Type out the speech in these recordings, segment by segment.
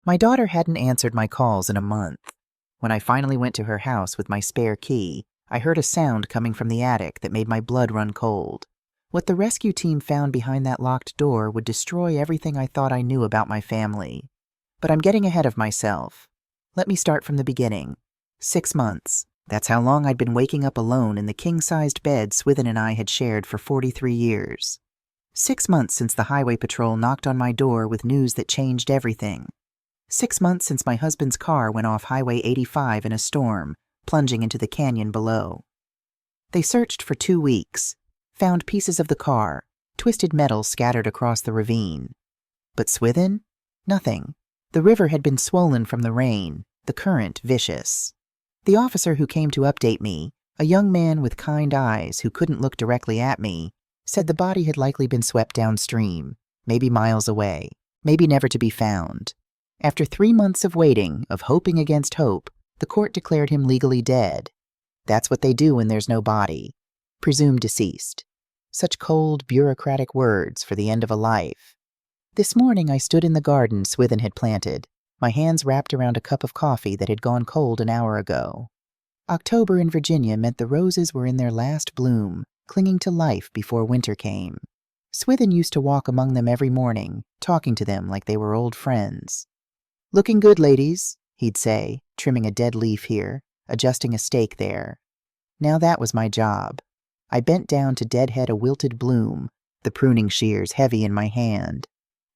My daughter hadn't answered my calls in a month. When I finally went to her house with my spare key, I heard a sound coming from the attic that made my blood run cold. What the rescue team found behind that locked door would destroy everything I thought I knew about my family. But I'm getting ahead of myself. Let me start from the beginning. 6 months. That's how long I'd been waking up alone in the king-sized bed Swithin and I had shared for 43 years. 6 months since the highway patrol knocked on my door with news that changed everything. 6 months since my husband's car went off Highway 85 in a storm, plunging into the canyon below. They searched for 2 weeks, found pieces of the car, twisted metal scattered across the ravine. But Swithin? Nothing. The river had been swollen from the rain, the current vicious. The officer who came to update me, a young man with kind eyes who couldn't look directly at me, said the body had likely been swept downstream, maybe miles away, maybe never to be found. After 3 months of waiting, of hoping against hope, the court declared him legally dead. That's what they do when there's no body. Presumed deceased. Such cold, bureaucratic words for the end of a life. This morning I stood in the garden Swithin had planted, my hands wrapped around a cup of coffee that had gone cold an hour ago. October in Virginia meant the roses were in their last bloom, clinging to life before winter came. Swithin used to walk among them every morning, talking to them like they were old friends. "Looking good, ladies," he'd say, trimming a dead leaf here, adjusting a stake there. Now that was my job. I bent down to deadhead a wilted bloom, the pruning shears heavy in my hand.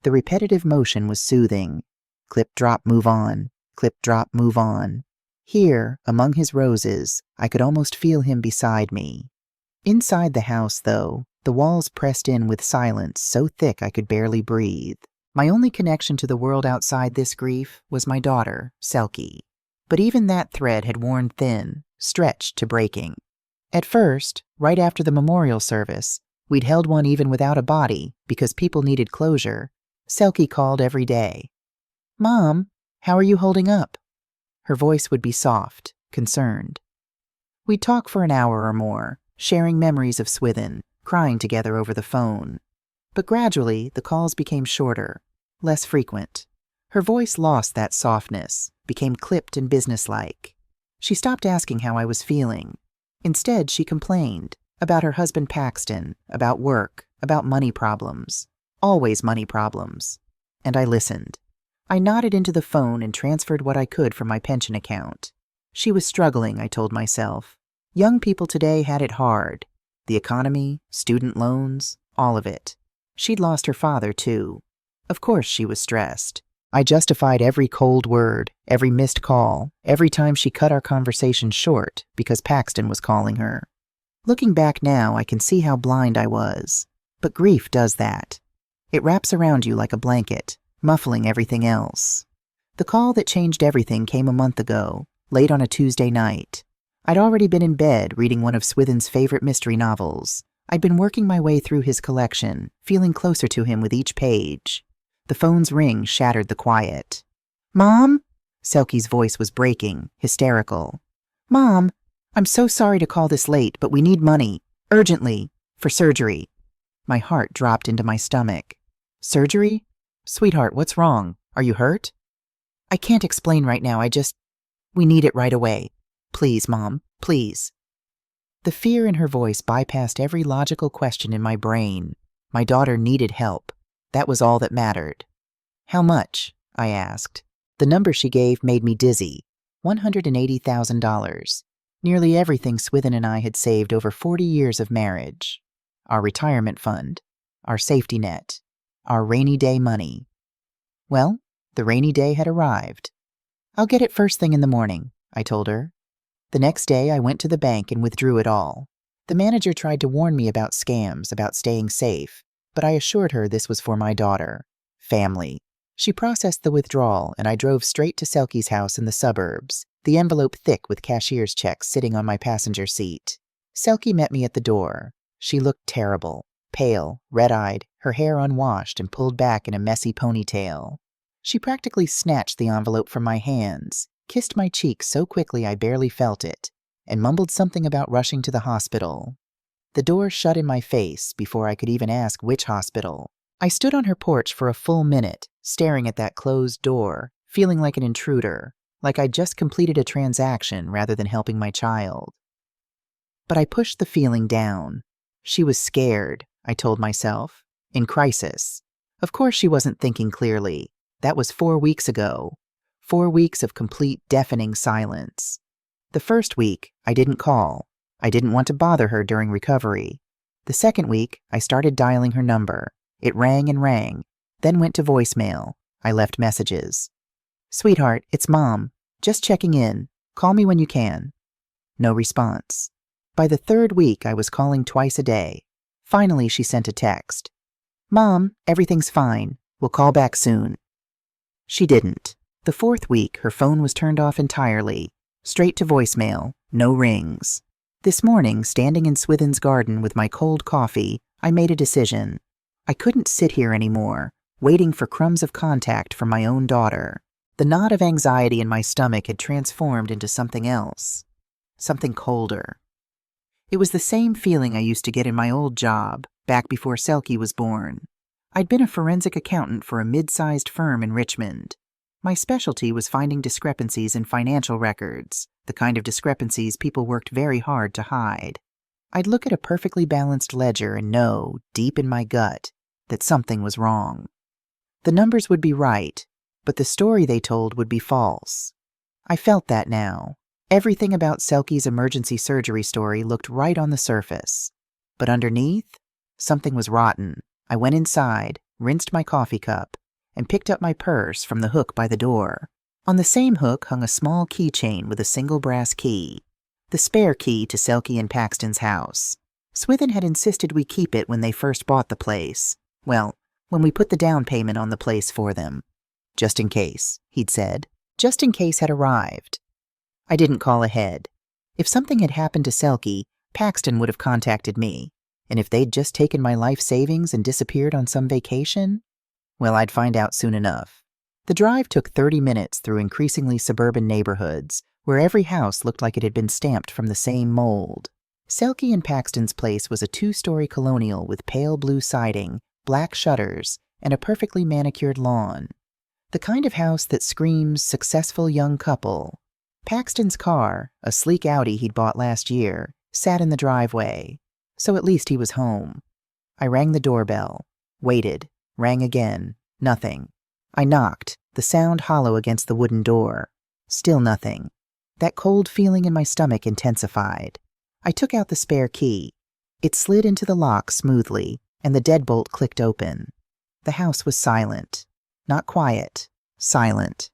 The repetitive motion was soothing. Clip, drop, move on. Clip, drop, move on. Here, among his roses, I could almost feel him beside me. Inside the house, though, the walls pressed in with silence so thick I could barely breathe. My only connection to the world outside this grief was my daughter, Selkie. But even that thread had worn thin, stretched to breaking. At first, right after the memorial service, we'd held one even without a body because people needed closure. Selkie called every day. "Mom, how are you holding up?" Her voice would be soft, concerned. We'd talk for an hour or more, sharing memories of Swithin, crying together over the phone. But gradually, the calls became shorter, less frequent. Her voice lost that softness, became clipped and businesslike. She stopped asking how I was feeling. Instead, she complained about her husband Paxton, about work, about money problems. Always money problems. And I listened. I nodded into the phone and transferred what I could from my pension account. She was struggling, I told myself. Young people today had it hard. The economy, student loans, all of it. She'd lost her father, too. Of course she was stressed. I justified every cold word, every missed call, every time she cut our conversation short because Paxton was calling her. Looking back now, I can see how blind I was. But grief does that. It wraps around you like a blanket, muffling everything else. The call that changed everything came a month ago, late on a Tuesday night. I'd already been in bed reading one of Swithin's favorite mystery novels. I'd been working my way through his collection, feeling closer to him with each page. The phone's ring shattered the quiet. "Mom?" Selkie's voice was breaking, hysterical. "Mom, I'm so sorry to call this late, but we need money, urgently, for surgery." My heart dropped into my stomach. "Surgery? Sweetheart, what's wrong? Are you hurt?" "I can't explain right now, we need it right away. Please, Mom, please." The fear in her voice bypassed every logical question in my brain. My daughter needed help. That was all that mattered. "How much?" I asked. The number she gave made me dizzy. $180,000. Nearly everything Swithin and I had saved over 40 years of marriage. Our retirement fund. Our safety net. Our rainy day money. Well, the rainy day had arrived. "I'll get it first thing in the morning," I told her. The next day, I went to the bank and withdrew it all. The manager tried to warn me about scams, about staying safe, but I assured her this was for my daughter. Family. She processed the withdrawal, and I drove straight to Selkie's house in the suburbs, the envelope thick with cashier's checks sitting on my passenger seat. Selkie met me at the door. She looked terrible, pale, red-eyed, her hair unwashed and pulled back in a messy ponytail. She practically snatched the envelope from my hands, kissed my cheek so quickly I barely felt it, and mumbled something about rushing to the hospital. The door shut in my face before I could even ask which hospital. I stood on her porch for a full minute, staring at that closed door, feeling like an intruder, like I'd just completed a transaction rather than helping my child. But I pushed the feeling down. She was scared, I told myself. In crisis. Of course she wasn't thinking clearly. That was 4 weeks ago. 4 weeks of complete deafening silence. The first week, I didn't call. I didn't want to bother her during recovery. The second week, I started dialing her number. It rang and rang, then went to voicemail. I left messages. "Sweetheart, it's Mom. Just checking in. Call me when you can." No response. By the third week, I was calling twice a day. Finally, she sent a text. "Mom, everything's fine. We'll call back soon." She didn't. The fourth week, her phone was turned off entirely. Straight to voicemail, no rings. This morning, standing in Swithin's garden with my cold coffee, I made a decision. I couldn't sit here anymore, waiting for crumbs of contact from my own daughter. The knot of anxiety in my stomach had transformed into something else. Something colder. It was the same feeling I used to get in my old job, back before Selkie was born. I'd been a forensic accountant for a mid-sized firm in Richmond. My specialty was finding discrepancies in financial records, the kind of discrepancies people worked very hard to hide. I'd look at a perfectly balanced ledger and know, deep in my gut, that something was wrong. The numbers would be right, but the story they told would be false. I felt that now. Everything about Selkie's emergency surgery story looked right on the surface. But underneath, something was rotten. I went inside, rinsed my coffee cup, and picked up my purse from the hook by the door. On the same hook hung a small keychain with a single brass key, the spare key to Selkie and Paxton's house. Swithin had insisted we keep it when they first bought the place. Well, when we put the down payment on the place for them. Just in case, he'd said. Just in case had arrived. I didn't call ahead. If something had happened to Selkie, Paxton would have contacted me. And if they'd just taken my life savings and disappeared on some vacation, well, I'd find out soon enough. The drive took 30 minutes through increasingly suburban neighborhoods, where every house looked like it had been stamped from the same mold. Selkie and Paxton's place was a 2-story colonial with pale blue siding, black shutters, and a perfectly manicured lawn. The kind of house that screams successful young couple. Paxton's car, a sleek Audi he'd bought last year, sat in the driveway. So at least he was home. I rang the doorbell, waited, rang again, nothing. I knocked, the sound hollow against the wooden door. Still nothing. That cold feeling in my stomach intensified. I took out the spare key. It slid into the lock smoothly, and the deadbolt clicked open. The house was silent. Not quiet, silent.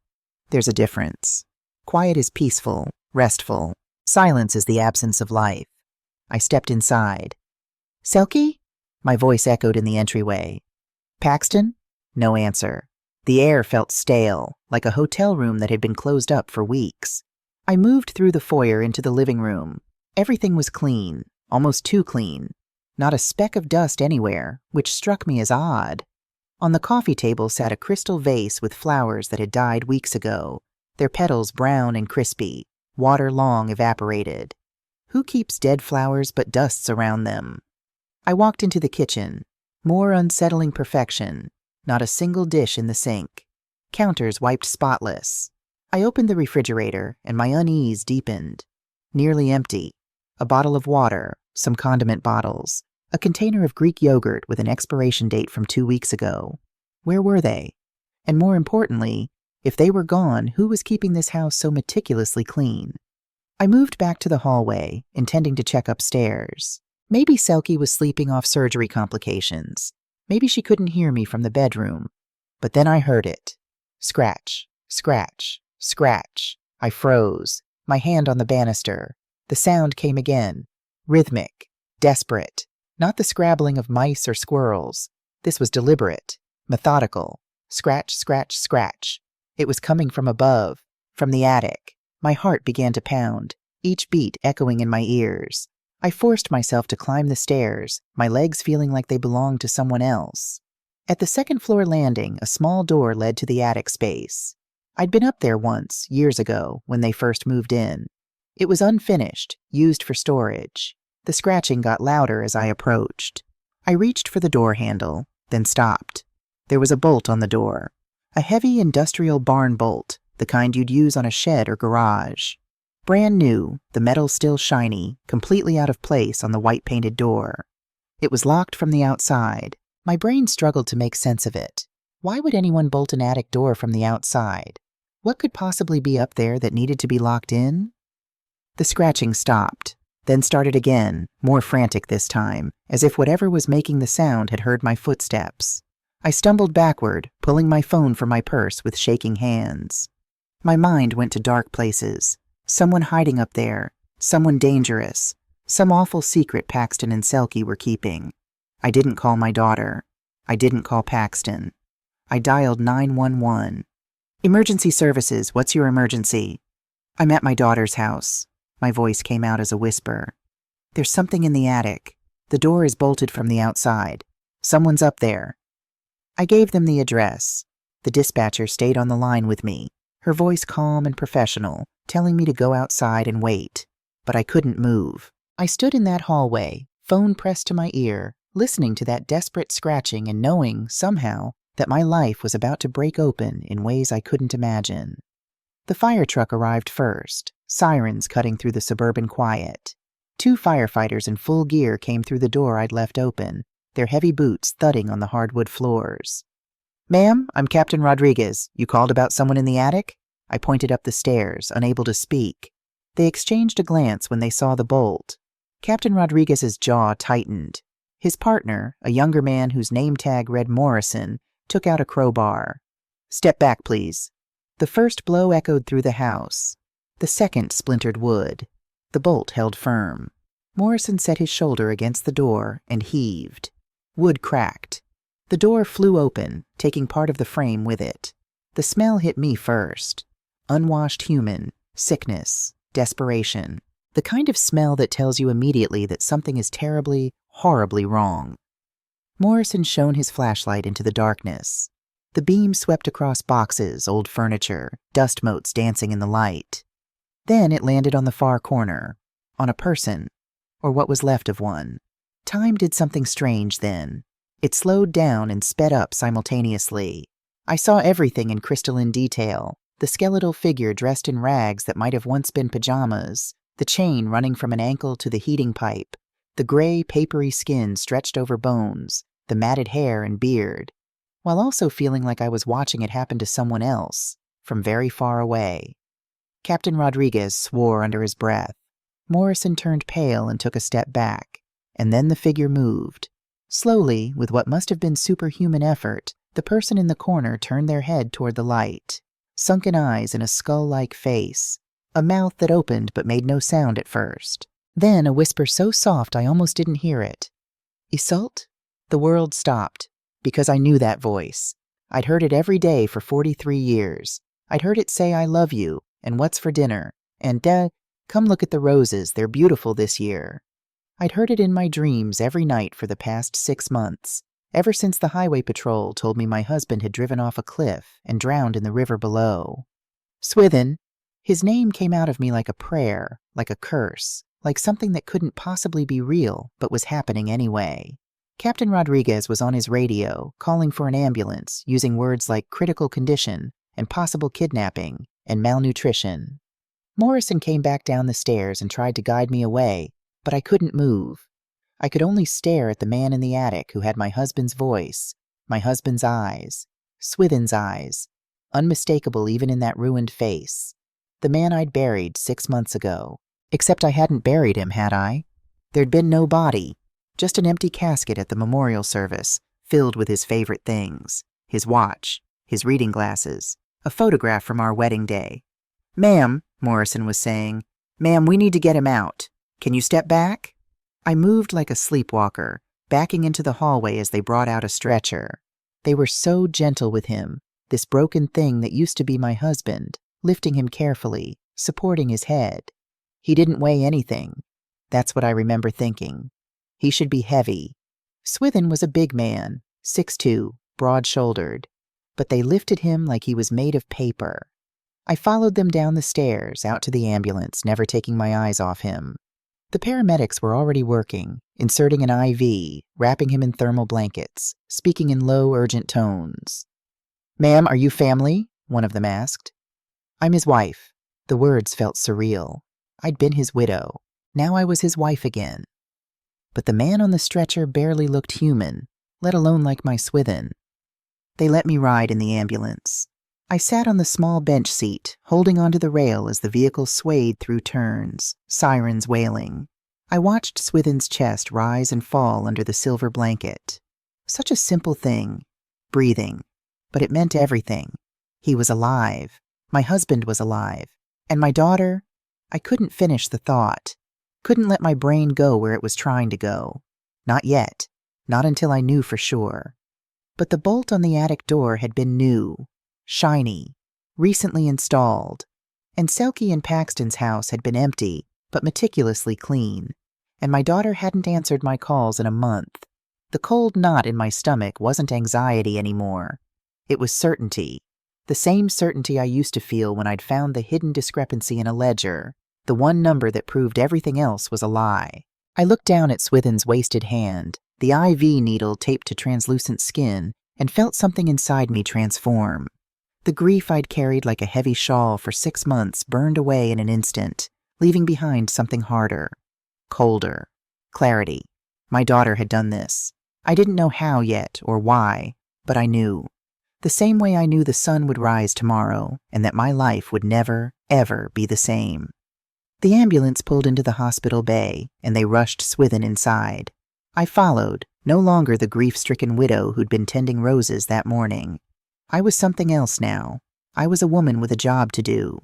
There's a difference. Quiet is peaceful, restful. Silence is the absence of life. I stepped inside. "Selkie?" My voice echoed in the entryway. "Paxton?" No answer. The air felt stale, like a hotel room that had been closed up for weeks. I moved through the foyer into the living room. Everything was clean, almost too clean. Not a speck of dust anywhere, which struck me as odd. On the coffee table sat a crystal vase with flowers that had died weeks ago, their petals brown and crispy, water long evaporated. Who keeps dead flowers but dusts around them? I walked into the kitchen. More unsettling perfection. Not a single dish in the sink. Counters wiped spotless. I opened the refrigerator, and my unease deepened. Nearly empty. A bottle of water, some condiment bottles, a container of Greek yogurt with an expiration date from 2 weeks ago. Where were they? And more importantly, if they were gone, who was keeping this house so meticulously clean? I moved back to the hallway, intending to check upstairs. Maybe Selkie was sleeping off surgery complications. Maybe she couldn't hear me from the bedroom. But then I heard it. Scratch, scratch, scratch. I froze, my hand on the banister. The sound came again. Rhythmic, desperate. Not the scrabbling of mice or squirrels. This was deliberate, methodical. Scratch, scratch, scratch. It was coming from above, from the attic. My heart began to pound, each beat echoing in my ears. I forced myself to climb the stairs, my legs feeling like they belonged to someone else. At the second-floor landing, a small door led to the attic space. I'd been up there once, years ago, when they first moved in. It was unfinished, used for storage. The scratching got louder as I approached. I reached for the door handle, then stopped. There was a bolt on the door. A heavy industrial barn bolt, the kind you'd use on a shed or garage. Brand new, the metal still shiny, completely out of place on the white-painted door. It was locked from the outside. My brain struggled to make sense of it. Why would anyone bolt an attic door from the outside? What could possibly be up there that needed to be locked in? The scratching stopped, then started again, more frantic this time, as if whatever was making the sound had heard my footsteps. I stumbled backward, pulling my phone from my purse with shaking hands. My mind went to dark places. Someone hiding up there, someone dangerous, some awful secret Paxton and Selkie were keeping. I didn't call my daughter. I didn't call Paxton. I dialed 911. Emergency services, what's your emergency? I'm at my daughter's house. My voice came out as a whisper. There's something in the attic. The door is bolted from the outside. Someone's up there. I gave them the address. The dispatcher stayed on the line with me, her voice calm and professional, telling me to go outside and wait. But I couldn't move. I stood in that hallway, phone pressed to my ear, listening to that desperate scratching and knowing, somehow, that my life was about to break open in ways I couldn't imagine. The fire truck arrived first, sirens cutting through the suburban quiet. 2 firefighters in full gear came through the door I'd left open, their heavy boots thudding on the hardwood floors. Ma'am, I'm Captain Rodriguez. You called about someone in the attic? I pointed up the stairs, unable to speak. They exchanged a glance when they saw the bolt. Captain Rodriguez's jaw tightened. His partner, a younger man whose name tag read Morrison, took out a crowbar. Step back, please. The first blow echoed through the house. The second splintered wood. The bolt held firm. Morrison set his shoulder against the door and heaved. Wood cracked. The door flew open, taking part of the frame with it. The smell hit me first. Unwashed human, sickness, desperation. The kind of smell that tells you immediately that something is terribly, horribly wrong. Morrison shone his flashlight into the darkness. The beam swept across boxes, old furniture, dust motes dancing in the light. Then it landed on the far corner, on a person, or what was left of one. Time did something strange then. It slowed down and sped up simultaneously. I saw everything in crystalline detail, the skeletal figure dressed in rags that might have once been pajamas, the chain running from an ankle to the heating pipe, the gray, papery skin stretched over bones, the matted hair and beard, while also feeling like I was watching it happen to someone else, from very far away. Captain Rodriguez swore under his breath. Morrison turned pale and took a step back, and then the figure moved. Slowly, with what must have been superhuman effort, the person in the corner turned their head toward the light. Sunken eyes and a skull-like face. A mouth that opened but made no sound at first. Then a whisper so soft I almost didn't hear it. Iseult? The world stopped, because I knew that voice. I'd heard it every day for 43 years. I'd heard it say I love you, and what's for dinner, and come look at the roses, they're beautiful this year. I'd heard it in my dreams every night for the past 6 months, ever since the highway patrol told me my husband had driven off a cliff and drowned in the river below. Swithin. His name came out of me like a prayer, like a curse, like something that couldn't possibly be real but was happening anyway. Captain Rodriguez was on his radio, calling for an ambulance, using words like critical condition and possible kidnapping and malnutrition. Morrison came back down the stairs and tried to guide me away, but I couldn't move. I could only stare at the man in the attic who had my husband's voice, my husband's eyes, Swithin's eyes, unmistakable even in that ruined face. The man I'd buried 6 months ago. Except I hadn't buried him, had I? There'd been no body, just an empty casket at the memorial service, filled with his favorite things, his watch, his reading glasses, a photograph from our wedding day. Ma'am, Morrison was saying, ma'am, we need to get him out. Can you step back? I moved like a sleepwalker, backing into the hallway as they brought out a stretcher. They were so gentle with him, this broken thing that used to be my husband, lifting him carefully, supporting his head. He didn't weigh anything. That's what I remember thinking. He should be heavy. Swithin was a big man, 6'2", broad-shouldered, but they lifted him like he was made of paper. I followed them down the stairs, out to the ambulance, never taking my eyes off him. The paramedics were already working, inserting an IV, wrapping him in thermal blankets, speaking in low, urgent tones. "Ma'am, are you family?" one of them asked. "I'm his wife." The words felt surreal. I'd been his widow. Now I was his wife again. But the man on the stretcher barely looked human, let alone like my Swithin. They let me ride in the ambulance. I sat on the small bench seat, holding onto the rail as the vehicle swayed through turns, sirens wailing. I watched Swithin's chest rise and fall under the silver blanket. Such a simple thing, breathing, but it meant everything. He was alive. My husband was alive. And my daughter, I couldn't finish the thought. Couldn't let my brain go where it was trying to go. Not yet. Not until I knew for sure. But the bolt on the attic door had been new, shiny, recently installed. And Selkie and Paxton's house had been empty, but meticulously clean. And my daughter hadn't answered my calls in a month. The cold knot in my stomach wasn't anxiety anymore. It was certainty. The same certainty I used to feel when I'd found the hidden discrepancy in a ledger, the one number that proved everything else was a lie. I looked down at Swithin's wasted hand, the IV needle taped to translucent skin, and felt something inside me transform. The grief I'd carried like a heavy shawl for 6 months burned away in an instant, leaving behind something harder, colder, clarity. My daughter had done this. I didn't know how yet or why, but I knew. The same way I knew the sun would rise tomorrow and that my life would never, ever be the same. The ambulance pulled into the hospital bay, and they rushed Swithin inside. I followed, no longer the grief-stricken widow who'd been tending roses that morning. I was something else now. I was a woman with a job to do.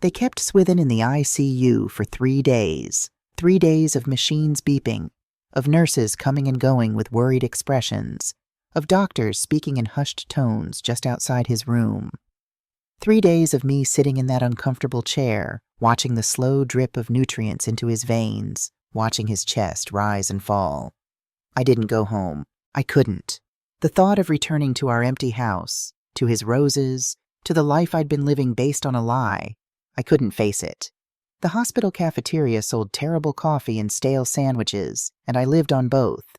They kept Swithin in the ICU for 3 days. 3 days of machines beeping, of nurses coming and going with worried expressions, of doctors speaking in hushed tones just outside his room. 3 days of me sitting in that uncomfortable chair, watching the slow drip of nutrients into his veins, watching his chest rise and fall. I didn't go home. I couldn't. The thought of returning to our empty house, to his roses, to the life I'd been living based on a lie, I couldn't face it. The hospital cafeteria sold terrible coffee and stale sandwiches, and I lived on both.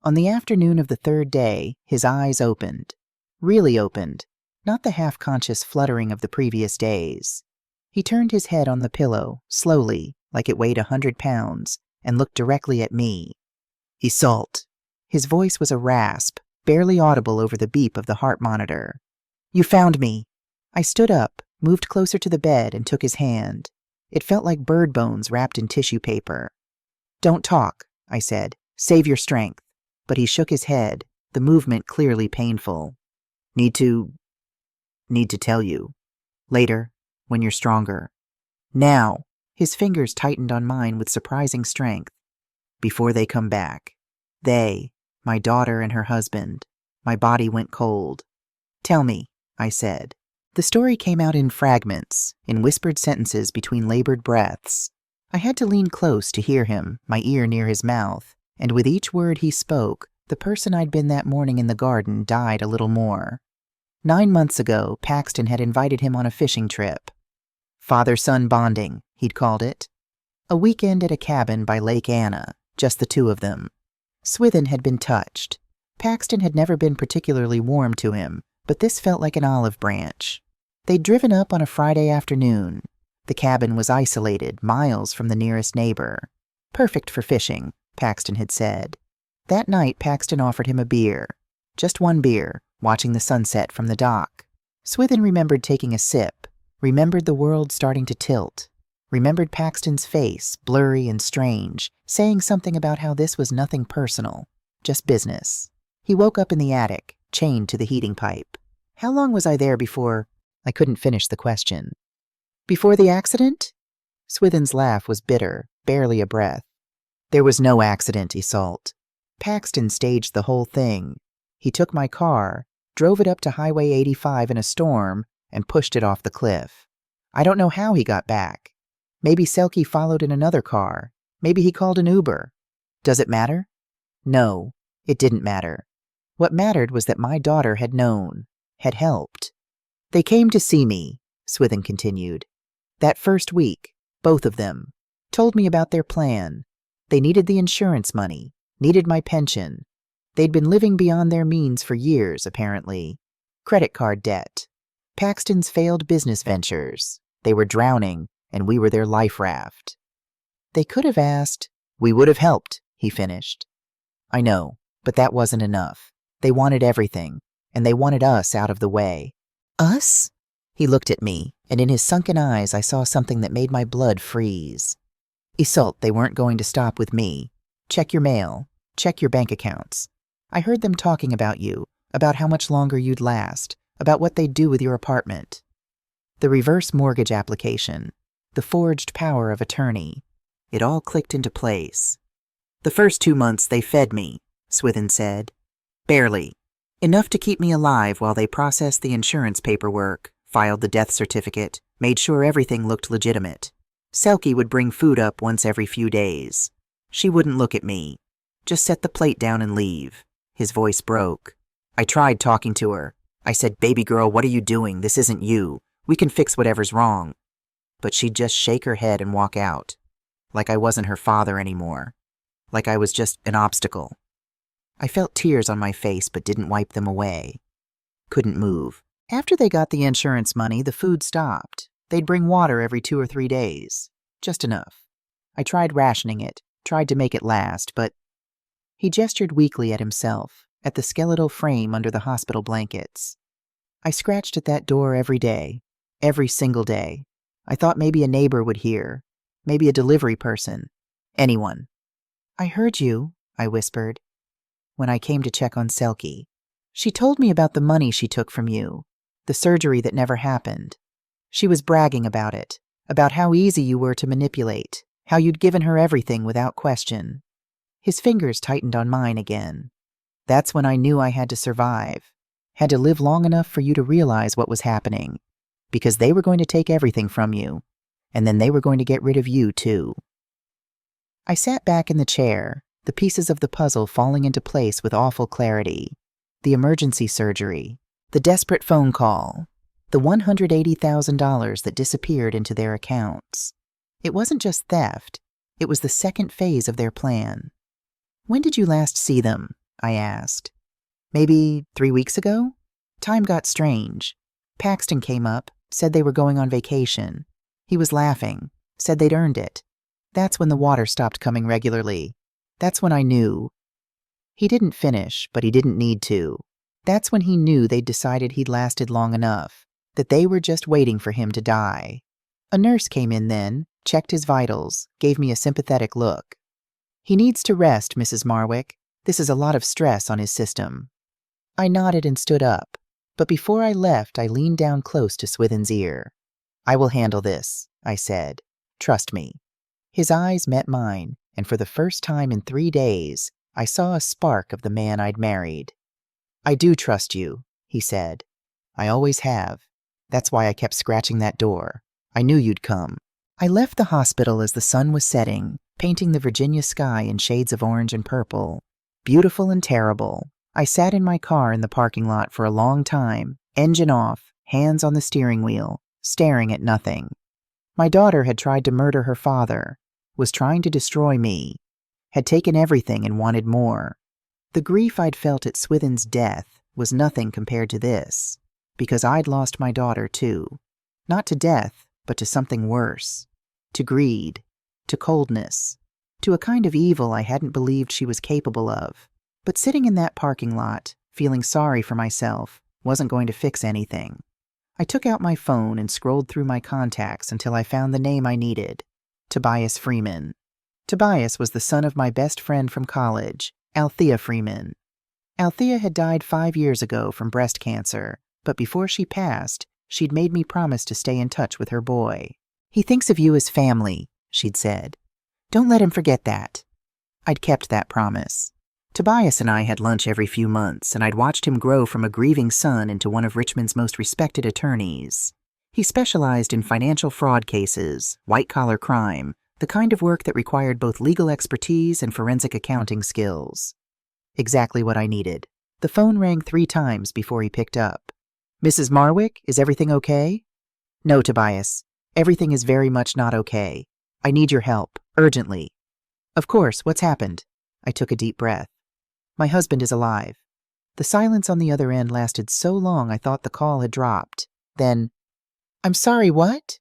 On the afternoon of the 3rd day, his eyes opened. Really opened, not the half-conscious fluttering of the previous days. He turned his head on the pillow, slowly, like it weighed 100 pounds, and looked directly at me. "Iseult." His voice was a rasp, barely audible over the beep of the heart monitor. "You found me." I stood up, moved closer to the bed, and took his hand. It felt like bird bones wrapped in tissue paper. "Don't talk," I said. "Save your strength." But he shook his head, the movement clearly painful. Need to tell you. Later, when you're stronger. Now." His fingers tightened on mine with surprising strength. "Before they come back." They, my daughter and her husband. My body went cold. "Tell me," I said. The story came out in fragments, in whispered sentences between labored breaths. I had to lean close to hear him, my ear near his mouth, and with each word he spoke, the person I'd been that morning in the garden died a little more. 9 months ago, Paxton had invited him on a fishing trip. Father-son bonding, he'd called it. A weekend at a cabin by Lake Anna, just the two of them. Swithin had been touched. Paxton had never been particularly warm to him, but this felt like an olive branch. They'd driven up on a Friday afternoon. The cabin was isolated, miles from the nearest neighbor. Perfect for fishing, Paxton had said. That night, Paxton offered him a beer. Just one beer, watching the sunset from the dock. Swithin remembered taking a sip, remembered the world starting to tilt, remembered Paxton's face, blurry and strange, saying something about how this was nothing personal, just business. He woke up in the attic, chained to the heating pipe. How long was I there before... I couldn't finish the question. Before the accident? Swithin's laugh was bitter, barely a breath. There was no accident, Iseult. Paxton staged the whole thing. He took my car, drove it up to Highway 85 in a storm, and pushed it off the cliff. I don't know how he got back. Maybe Selkie followed in another car. Maybe he called an Uber. Does it matter? No, it didn't matter. What mattered was that my daughter had known, had helped. They came to see me, Swithin continued. That first week, both of them, told me about their plan. They needed the insurance money, needed my pension. They'd been living beyond their means for years, apparently. credit card debt, Paxton's failed business ventures. They were drowning, and we were their life raft. They could have asked. We would have helped, he finished. I know, but that wasn't enough. They wanted everything, and they wanted us out of the way. Us? He looked at me, and in his sunken eyes I saw something that made my blood freeze. Iseult, they weren't going to stop with me. Check your mail. Check your bank accounts. I heard them talking about you, about how much longer you'd last, about what they'd do with your apartment. The reverse mortgage application, the forged power of attorney. It all clicked into place. The first 2 months they fed me, Swithin said. Barely. Enough to keep me alive while they processed the insurance paperwork, filed the death certificate, made sure everything looked legitimate. Selkie would bring food up once every few days. She wouldn't look at me. Just set the plate down and leave. His voice broke. I tried talking to her. I said, baby girl, what are you doing? This isn't you. We can fix whatever's wrong. But she'd just shake her head and walk out. Like I wasn't her father anymore. Like I was just an obstacle. I felt tears on my face but didn't wipe them away. Couldn't move. After they got the insurance money, the food stopped. They'd bring water every 2 or 3 days. Just enough. I tried rationing it, tried to make it last, but... He gestured weakly at himself, at the skeletal frame under the hospital blankets. I scratched at that door every day, every single day. I thought maybe a neighbor would hear, maybe a delivery person, anyone. I heard you, I whispered, when I came to check on Selkie. She told me about the money she took from you, the surgery that never happened. She was bragging about it, about how easy you were to manipulate, how you'd given her everything without question. His fingers tightened on mine again. That's when I knew I had to survive, had to live long enough for you to realize what was happening, because they were going to take everything from you, and then they were going to get rid of you too. I sat back in the chair, the pieces of the puzzle falling into place with awful clarity. The emergency surgery, the desperate phone call, the $180,000 that disappeared into their accounts. It wasn't just theft, it was the second phase of their plan. When did you last see them? I asked. Maybe 3 weeks ago? Time got strange. Paxton came up, said they were going on vacation. He was laughing, said they'd earned it. That's when the water stopped coming regularly. That's when I knew. He didn't finish, but he didn't need to. That's when he knew they'd decided he'd lasted long enough, that they were just waiting for him to die. A nurse came in then, checked his vitals, gave me a sympathetic look. He needs to rest, Mrs. Marwick. This is a lot of stress on his system. I nodded and stood up, but before I left, I leaned down close to Swithin's ear. I will handle this, I said. Trust me. His eyes met mine, and for the first time in 3 days, I saw a spark of the man I'd married. I do trust you, he said. I always have. That's why I kept scratching that door. I knew you'd come. I left the hospital as the sun was setting, painting the Virginia sky in shades of orange and purple. Beautiful and terrible. I sat in my car in the parking lot for a long time, engine off, hands on the steering wheel, staring at nothing. My daughter had tried to murder her father, was trying to destroy me, had taken everything and wanted more. The grief I'd felt at Swithin's death was nothing compared to this, because I'd lost my daughter too. Not to death, but to something worse. To greed. To coldness. To a kind of evil I hadn't believed she was capable of. But sitting in that parking lot, feeling sorry for myself, wasn't going to fix anything. I took out my phone and scrolled through my contacts until I found the name I needed. Tobias Freeman. Tobias was the son of my best friend from college, Althea Freeman. Althea had died 5 years ago from breast cancer, but before she passed, she'd made me promise to stay in touch with her boy. He thinks of you as family, she'd said. Don't let him forget that. I'd kept that promise. Tobias and I had lunch every few months, and I'd watched him grow from a grieving son into one of Richmond's most respected attorneys. He specialized in financial fraud cases, white-collar crime, the kind of work that required both legal expertise and forensic accounting skills. Exactly what I needed. The phone rang 3 times before he picked up. Mrs. Marwick, is everything okay? No, Tobias. Everything is very much not okay. I need your help, urgently. Of course, what's happened? I took a deep breath. My husband is alive. The silence on the other end lasted so long I thought the call had dropped. Then, "I'm sorry, what?"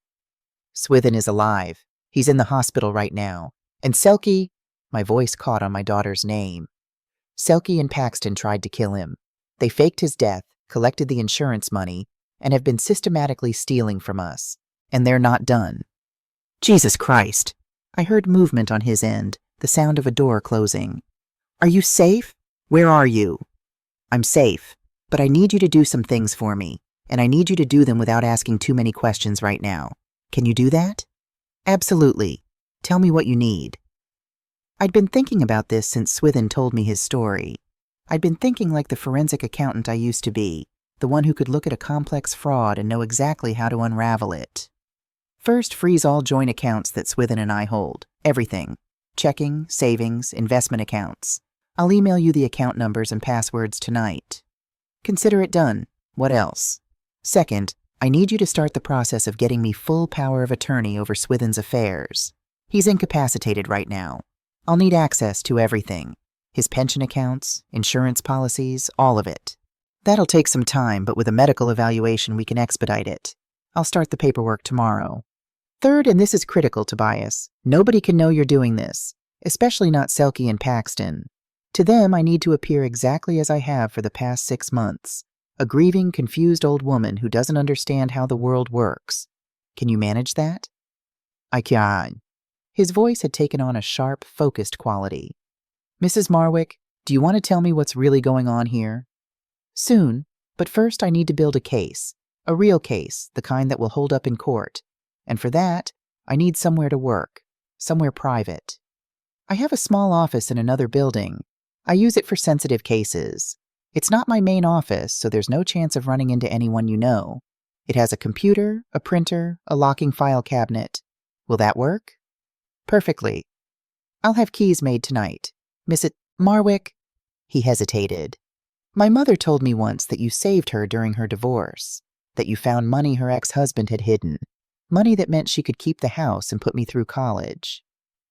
"Swithin is alive. He's in the hospital right now. And Selkie—" My voice caught on my daughter's name. "Selkie and Paxton tried to kill him. They faked his death, collected the insurance money, and have been systematically stealing from us. And they're not done." Jesus Christ! I heard movement on his end, the sound of a door closing. "Are you safe? Where are you?" "I'm safe, but I need you to do some things for me, and I need you to do them without asking too many questions right now. Can you do that?" "Absolutely. Tell me what you need." I'd been thinking about this since Swithin told me his story. I'd been thinking like the forensic accountant I used to be, the one who could look at a complex fraud and know exactly how to unravel it. "First, freeze all joint accounts that Swithin and I hold. Everything. Checking, savings, investment accounts. I'll email you the account numbers and passwords tonight. Consider it done. What else? Second, I need you to start the process of getting me full power of attorney over Swithin's affairs. He's incapacitated right now. I'll need access to everything. His pension accounts, insurance policies, all of it. That'll take some time, but with a medical evaluation we can expedite it. I'll start the paperwork tomorrow. Third, and this is critical, Tobias, nobody can know you're doing this, especially not Selkie and Paxton. To them, I need to appear exactly as I have for the past 6 months, a grieving, confused old woman who doesn't understand how the world works. Can you manage that?" "I can." His voice had taken on a sharp, focused quality. "Mrs. Marwick, do you want to tell me what's really going on here?" "Soon, but first I need to build a case. A real case, the kind that will hold up in court. And for that, I need somewhere to work, somewhere private. I have a small office in another building. I use it for sensitive cases. It's not my main office, so there's no chance of running into anyone you know. It has a computer, a printer, a locking file cabinet. Will that work?" "Perfectly. I'll have keys made tonight. Miss Marwick." He hesitated. "My mother told me once that you saved her during her divorce, that you found money her ex-husband had hidden, money that meant she could keep the house and put me through college.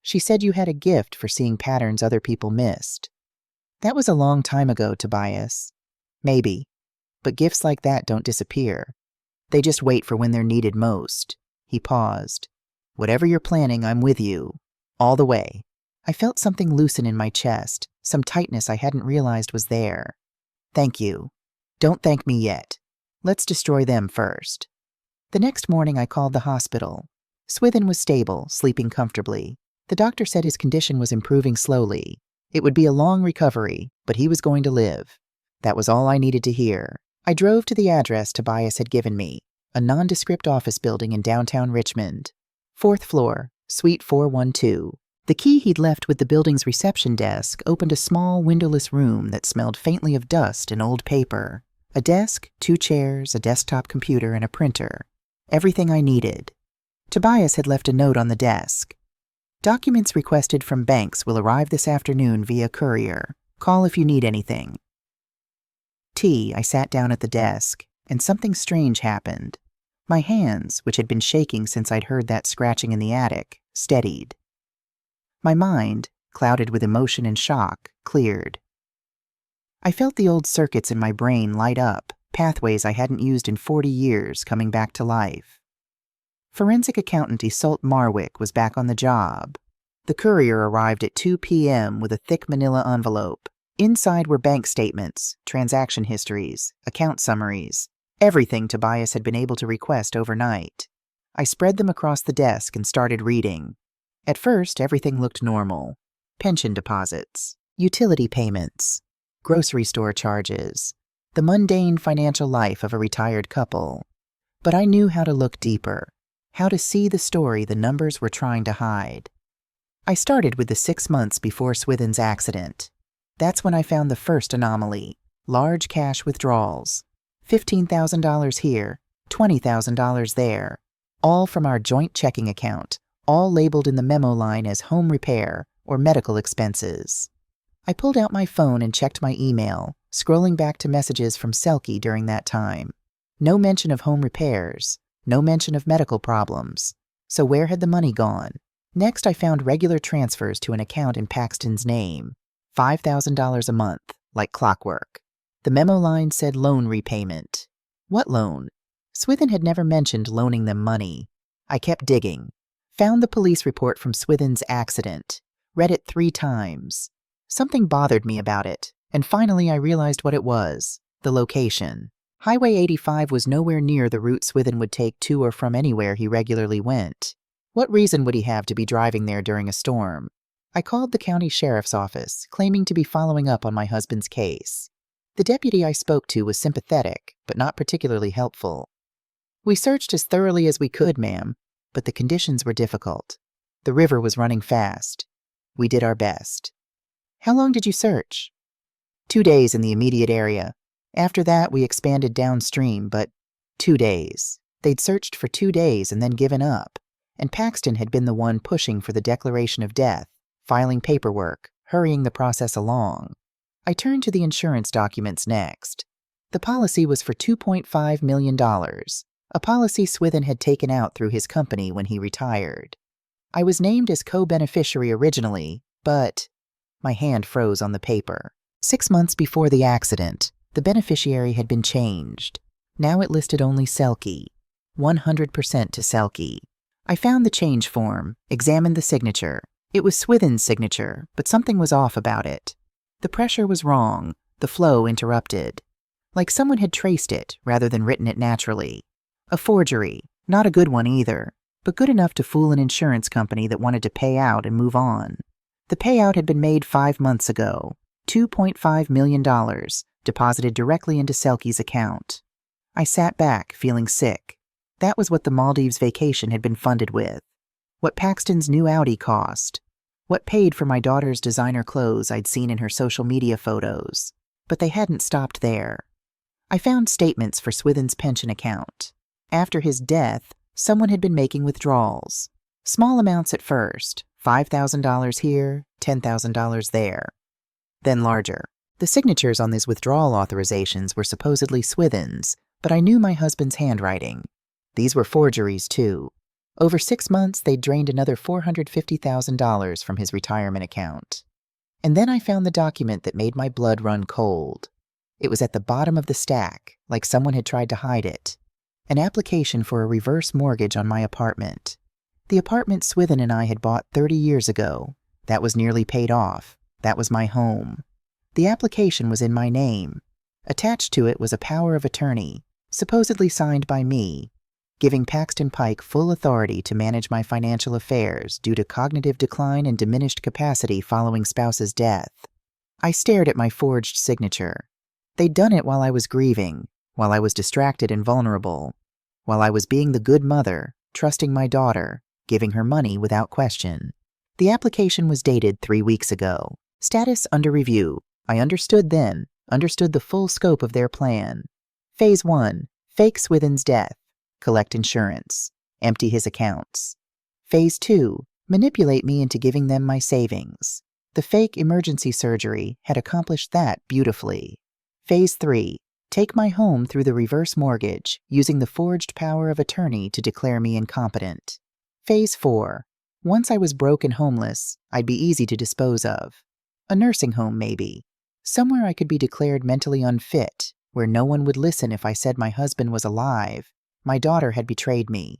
She said you had a gift for seeing patterns other people missed. That was a long time ago, Tobias. Maybe, but gifts like that don't disappear. They just wait for when they're needed most." He paused. "Whatever you're planning, I'm with you. All the way." I felt something loosen in my chest, some tightness I hadn't realized was there. "Thank you. Don't thank me yet. Let's destroy them first." The next morning I called the hospital. Swithin was stable, sleeping comfortably. The doctor said his condition was improving slowly. It would be a long recovery, but he was going to live. That was all I needed to hear. I drove to the address Tobias had given me, a nondescript office building in downtown Richmond. 4th floor, suite 412. The key he'd left with the building's reception desk opened a small, windowless room that smelled faintly of dust and old paper. A desk, 2 chairs, a desktop computer, and a printer. Everything I needed. Tobias had left a note on the desk. "Documents requested from banks will arrive this afternoon via courier. Call if you need anything." I sat down at the desk, and something strange happened. My hands, which had been shaking since I'd heard that scratching in the attic, steadied. My mind, clouded with emotion and shock, cleared. I felt the old circuits in my brain light up, pathways I hadn't used in 40 years coming back to life. Forensic accountant Iseult Marwick was back on the job. The courier arrived at 2 p.m. with a thick manila envelope. Inside were bank statements, transaction histories, account summaries, everything Tobias had been able to request overnight. I spread them across the desk and started reading. At first, everything looked normal. Pension deposits, utility payments, grocery store charges, the mundane financial life of a retired couple. But I knew how to look deeper, how to see the story the numbers were trying to hide. I started with the 6 months before Swithin's accident. That's when I found the first anomaly, large cash withdrawals. $15,000 here, $20,000 there, all from our joint checking account, all labeled in the memo line as home repair or medical expenses. I pulled out my phone and checked my email, scrolling back to messages from Selkie during that time. No mention of home repairs, no mention of medical problems. So where had the money gone? Next, I found regular transfers to an account in Paxton's name, $5,000 a month, like clockwork. The memo line said loan repayment. What loan? Swithin had never mentioned loaning them money. I kept digging. Found the police report from Swithin's accident. Read it 3 times. Something bothered me about it, and finally I realized what it was: the location. Highway 85 was nowhere near the route Swithin would take to or from anywhere he regularly went. What reason would he have to be driving there during a storm? I called the county sheriff's office, claiming to be following up on my husband's case. The deputy I spoke to was sympathetic, but not particularly helpful. "We searched as thoroughly as we could, ma'am, but the conditions were difficult. The river was running fast. We did our best." "How long did you search?" 2 days in the immediate area. After that, we expanded downstream, but 2 days. They'd searched for 2 days and then given up, and Paxton had been the one pushing for the declaration of death, filing paperwork, hurrying the process along. I turned to the insurance documents next. The policy was for $2.5 million, a policy Swithin had taken out through his company when he retired. I was named as co-beneficiary originally, but my hand froze on the paper. 6 months before the accident, the beneficiary had been changed. Now it listed only Selke, 100% to Selke. I found the change form, examined the signature. It was Swithin's signature, but something was off about it. The pressure was wrong, the flow interrupted. Like someone had traced it rather than written it naturally. A forgery, not a good one either, but good enough to fool an insurance company that wanted to pay out and move on. The payout had been made 5 months ago, $2.5 million, deposited directly into Selke's account. I sat back, feeling sick. That was what the Maldives vacation had been funded with. What Paxton's new Audi cost. What paid for my daughter's designer clothes I'd seen in her social media photos. But they hadn't stopped there. I found statements for Swithin's pension account. After his death, someone had been making withdrawals. Small amounts at first, $5,000 here, $10,000 there. Then larger. The signatures on these withdrawal authorizations were supposedly Swithin's, but I knew my husband's handwriting. These were forgeries, too. Over 6 months, they'd drained another $450,000 from his retirement account. And then I found the document that made my blood run cold. It was at the bottom of the stack, like someone had tried to hide it. An application for a reverse mortgage on my apartment. The apartment Swithin and I had bought 30 years ago. That was nearly paid off. That was my home. The application was in my name. Attached to it was a power of attorney, supposedly signed by me, giving Paxton Pike full authority to manage my financial affairs due to cognitive decline and diminished capacity following spouse's death. I stared at my forged signature. They'd done it while I was grieving, while I was distracted and vulnerable, while I was being the good mother, trusting my daughter, giving her money without question. The application was dated 3 weeks ago. Status under review. I understood then, understood the full scope of their plan. Phase 1, fake Swithin's death. Collect insurance. Empty his accounts. Phase 2, manipulate me into giving them my savings. The fake emergency surgery had accomplished that beautifully. Phase 3, take my home through the reverse mortgage, using the forged power of attorney to declare me incompetent. Phase 4, once I was broke and homeless, I'd be easy to dispose of. A nursing home, maybe. Somewhere I could be declared mentally unfit, where no one would listen if I said my husband was alive. My daughter had betrayed me.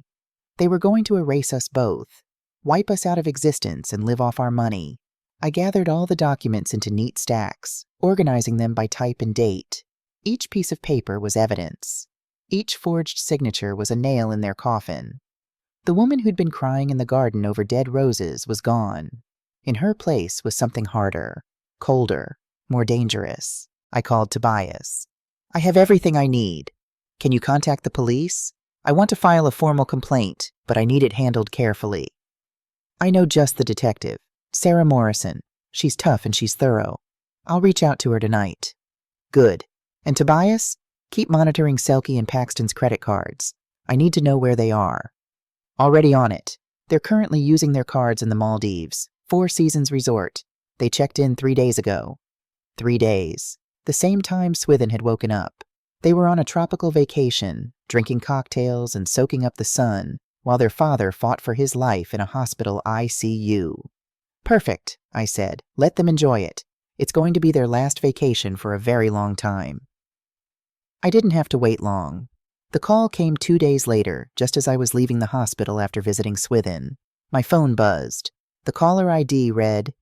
They were going to erase us both, wipe us out of existence and live off our money. I gathered all the documents into neat stacks, organizing them by type and date. Each piece of paper was evidence. Each forged signature was a nail in their coffin. The woman who'd been crying in the garden over dead roses was gone. In her place was something harder, colder, more dangerous. I called Tobias. "I have everything I need. Can you contact the police? I want to file a formal complaint, but I need it handled carefully." "I know just the detective, Sarah Morrison. She's tough and she's thorough. I'll reach out to her tonight." "Good. And Tobias, keep monitoring Selke and Paxton's credit cards. I need to know where they are." "Already on it. They're currently using their cards in the Maldives, 4 Seasons Resort. They checked in 3 days ago." 3 days. The same time Swithin had woken up. They were on a tropical vacation, drinking cocktails and soaking up the sun, while their father fought for his life in a hospital ICU. "Perfect," I said. "Let them enjoy it. It's going to be their last vacation for a very long time." I didn't have to wait long. The call came 2 days later, just as I was leaving the hospital after visiting Swithin. My phone buzzed. The caller ID read,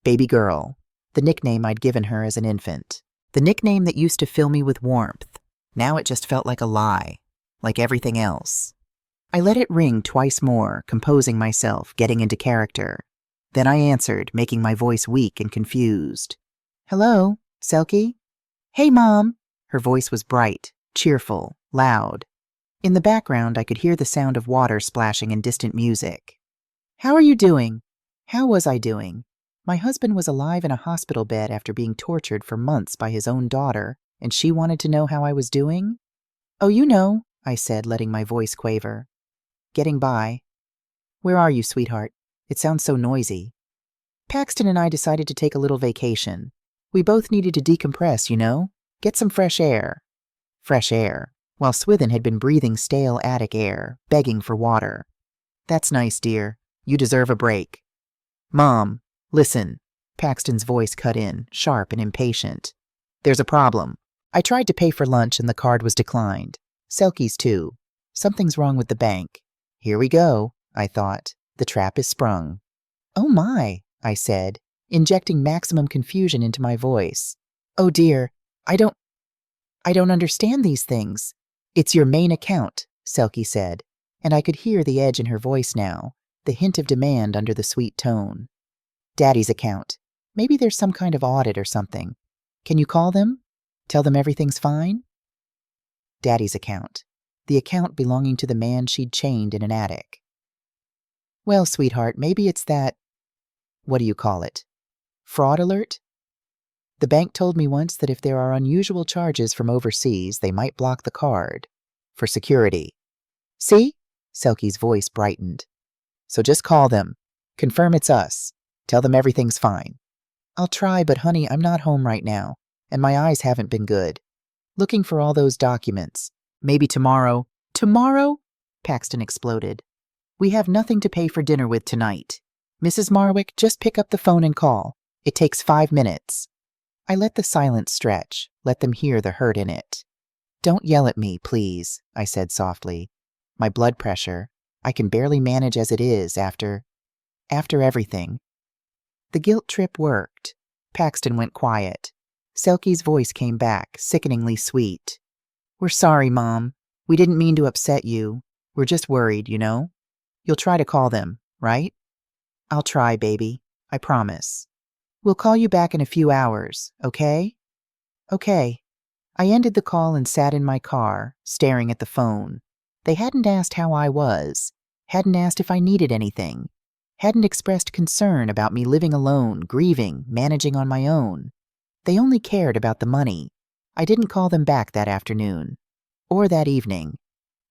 Baby Girl, the nickname I'd given her as an infant. The nickname that used to fill me with warmth. Now it just felt like a lie, like everything else. I let it ring twice more, composing myself, getting into character. Then I answered, making my voice weak and confused. Hello, Selkie? Hey, Mom. Her voice was bright, cheerful, loud. In the background, I could hear the sound of water splashing and distant music. How are you doing? How was I doing? My husband was alive in a hospital bed after being tortured for months by his own daughter, and she wanted to know how I was doing? Oh, you know, I said, letting my voice quaver. Getting by. Where are you, sweetheart? It sounds so noisy. Paxton and I decided to take a little vacation. We both needed to decompress, you know? Get some fresh air. Fresh air, while Swithin had been breathing stale attic air, begging for water. That's nice, dear. You deserve a break. Mom, listen. Paxton's voice cut in, sharp and impatient. There's a problem. I tried to pay for lunch and the card was declined. Selkie's too. Something's wrong with the bank. Here we go, I thought. The trap is sprung. Oh my, I said, injecting maximum confusion into my voice. Oh dear, I don't understand these things. It's your main account, Selkie said, and I could hear the edge in her voice now, the hint of demand under the sweet tone. Daddy's account. Maybe there's some kind of audit or something. Can you call them? Tell them everything's fine? Daddy's account. The account belonging to the man she'd chained in an attic. Well, sweetheart, maybe it's that, what do you call it? Fraud alert? The bank told me once that if there are unusual charges from overseas, they might block the card. For security. See? Selkie's voice brightened. So just call them. Confirm it's us. Tell them everything's fine. I'll try, but honey, I'm not home right now, and my eyes haven't been good. Looking for all those documents. Maybe tomorrow. Tomorrow? Paxton exploded. We have nothing to pay for dinner with tonight. Mrs. Marwick, just pick up the phone and call. It takes 5 minutes. I let the silence stretch, let them hear the hurt in it. Don't yell at me, please, I said softly. My blood pressure, I can barely manage as it is after everything. The guilt trip worked. Paxton went quiet. Selkie's voice came back, sickeningly sweet. We're sorry, Mom. We didn't mean to upset you. We're just worried, you know? You'll try to call them, right? I'll try, baby. I promise. We'll call you back in a few hours, okay? Okay. I ended the call and sat in my car, staring at the phone. They hadn't asked how I was, hadn't asked if I needed anything, hadn't expressed concern about me living alone, grieving, managing on my own. They only cared about the money. I didn't call them back that afternoon. Or that evening.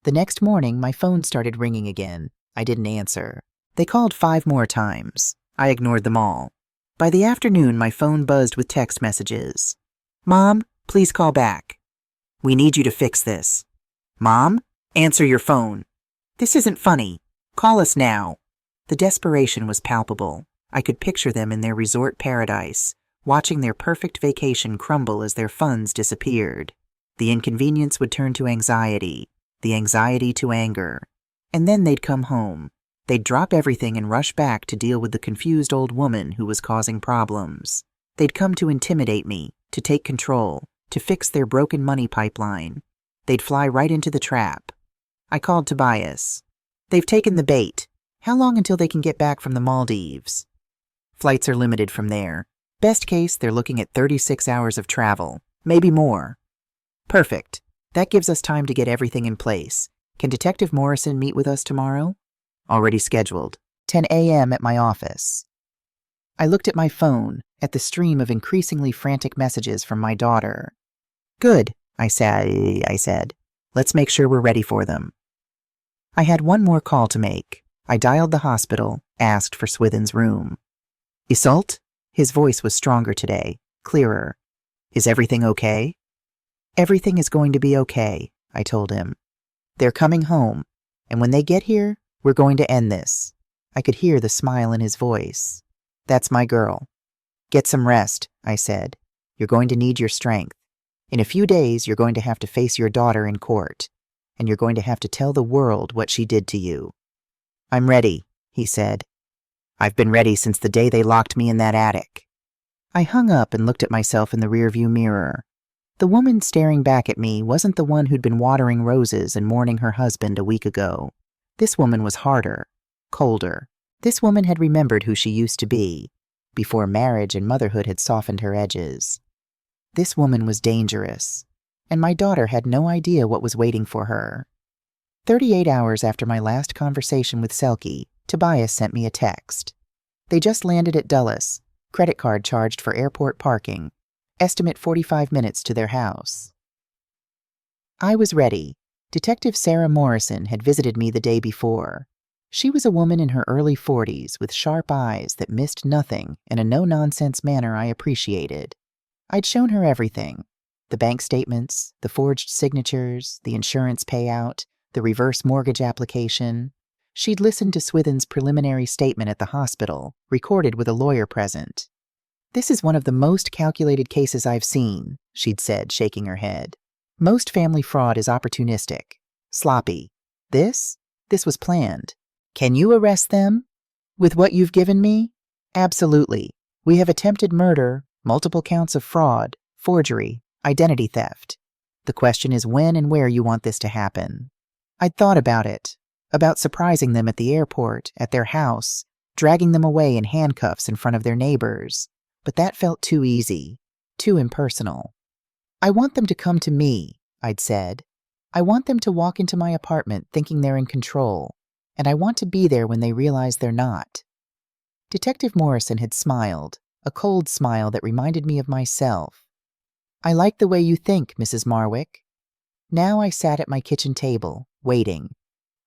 The next morning, my phone started ringing again. I didn't answer. They called 5 more times. I ignored them all. By the afternoon, my phone buzzed with text messages. Mom, please call back. We need you to fix this. Mom, answer your phone. This isn't funny. Call us now. The desperation was palpable. I could picture them in their resort paradise, watching their perfect vacation crumble as their funds disappeared. The inconvenience would turn to anxiety, the anxiety to anger. And then they'd come home. They'd drop everything and rush back to deal with the confused old woman who was causing problems. They'd come to intimidate me, to take control, to fix their broken money pipeline. They'd fly right into the trap. I called Tobias. They've taken the bait. How long until they can get back from the Maldives? Flights are limited from there. Best case, they're looking at 36 hours of travel, maybe more. Perfect. That gives us time to get everything in place. Can Detective Morrison meet with us tomorrow? Already scheduled. 10 a.m. at my office. I looked at my phone, at the stream of increasingly frantic messages from my daughter. Good, I said. Let's make sure we're ready for them. I had one more call to make. I dialed the hospital, asked for Swithin's room. Iseult? His voice was stronger today, clearer. Is everything okay? Everything is going to be okay, I told him. They're coming home, and when they get here, we're going to end this. I could hear the smile in his voice. That's my girl. Get some rest, I said. You're going to need your strength. In a few days, you're going to have to face your daughter in court, and you're going to have to tell the world what she did to you." "I'm ready," he said. "I've been ready since the day they locked me in that attic." I hung up and looked at myself in the rearview mirror. The woman staring back at me wasn't the one who'd been watering roses and mourning her husband a week ago. This woman was harder, colder. This woman had remembered who she used to be, before marriage and motherhood had softened her edges. This woman was dangerous, and my daughter had no idea what was waiting for her. 38 hours after my last conversation with Selkie, Tobias sent me a text. They just landed at Dulles, credit card charged for airport parking, estimate 45 minutes to their house. I was ready. Detective Sarah Morrison had visited me the day before. She was a woman in her early 40s with sharp eyes that missed nothing in a no-nonsense manner I appreciated. I'd shown her everything: the bank statements, the forged signatures, the insurance payout, the reverse mortgage application. She'd listened to Swithin's preliminary statement at the hospital, recorded with a lawyer present. "This is one of the most calculated cases I've seen," she'd said, shaking her head. "Most family fraud is opportunistic, sloppy. This was planned. Can you arrest them? With what you've given me? Absolutely. We have attempted murder, multiple counts of fraud, forgery, identity theft. The question is when and where you want this to happen." I'd thought about it, about surprising them at the airport, at their house, dragging them away in handcuffs in front of their neighbors, but that felt too easy, too impersonal. "I want them to come to me," I'd said. "I want them to walk into my apartment thinking they're in control, and I want to be there when they realize they're not." Detective Morrison had smiled, a cold smile that reminded me of myself. "I like the way you think, Mrs. Marwick." Now I sat at my kitchen table, waiting.